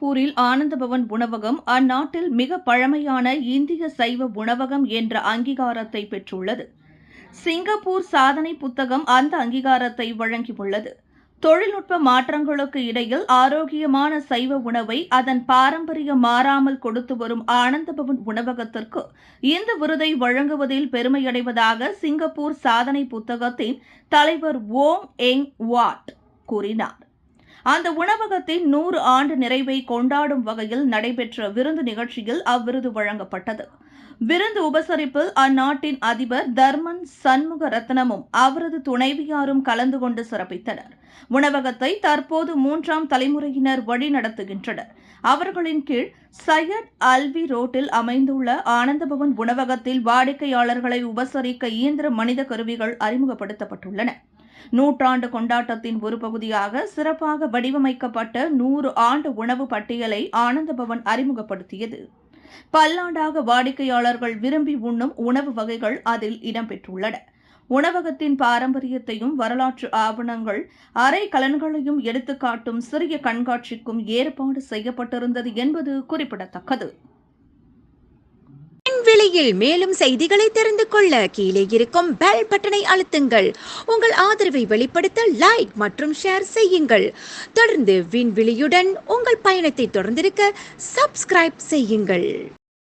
சிங்கப்பூரில் ஆனந்தபவன் உணவகம் அந்நாட்டில் மிக பழமையான இந்திய சைவ உணவகம் என்ற அங்கீகாரத்தை பெற்றுள்ளது. சிங்கப்பூர் சாதனை புத்தகம் அந்த அங்கீகாரத்தை வழங்கியுள்ளது. தொழில்நுட்ப மாற்றங்களுக்கு இடையில் ஆரோக்கியமான சைவ உணவை அதன் பாரம்பரியம் மாறாமல் கொடுத்து வரும் ஆனந்தபவன் உணவகத்திற்கு இந்த விருதை வழங்குவதில் பெருமையடைவதாக சிங்கப்பூர் சாதனை புத்தகத்தின் தலைவர் ஓங் எங் வாட் கூறினார். அந்த உணவகத்தின் 100 ஆண்டு நிறைவை கொண்டாடும் வகையில் நடைபெற்ற விருந்து நிகழ்ச்சியில் அவ்விருது வழங்கப்பட்டது. விருந்து உபசரிப்பில் அந்நாட்டின் அதிபர் தர்மன் சண்முக ரத்னமும் அவரது துணைவியாரும் கலந்து கொண்டு சிறப்பித்தனர். உணவகத்தை தற்போது 3ஆம் தலைமுறையினர் வழிநடத்துகின்றனர். அவர்களின் கீழ் சையத் அல்வி ரோட்டில் அமைந்துள்ள ஆனந்தபவன் உணவகத்தில் வாடிக்கையாளர்களை உபசரிக்க இயந்திர மனித கருவிகள் அறிமுகப்படுத்தப்பட்டுள்ளன. 100 கொண்டாட்டத்தின் ஒரு பகுதியாக சிறப்பாக வடிவமைக்கப்பட்ட 100 ஆண்டு உணவு பட்டியலை ஆனந்தபவன் அறிமுகப்படுத்தியது. பல்லாண்டாக வாடிக்கையாளர்கள் விரும்பி உண்ணும் உணவு வகைகள் அதில் இடம்பெற்றுள்ளன. உணவகத்தின் பாரம்பரியத்தையும் வரலாற்று ஆவணங்கள் அறைக்கலன்களையும் எடுத்துக்காட்டும் சிறிய கண்காட்சிக்கும் ஏற்பாடு செய்யப்பட்டிருந்தது என்பது குறிப்பிடத்தக்கது. விலையில் மேலும் செய்திகளை தெரிந்து கொள்ள கீழே இருக்கும் பெல் பட்டனை அழுத்துங்கள். உங்கள் ஆதரவை வெளிப்படுத்த லைக் மற்றும் ஷேர் செய்யுங்கள். தொடர்ந்து விண்வெளியுடன் உங்கள் பயணத்தை தொடர்ந்திருக்க சப்ஸ்கிரைப் செய்யுங்கள்.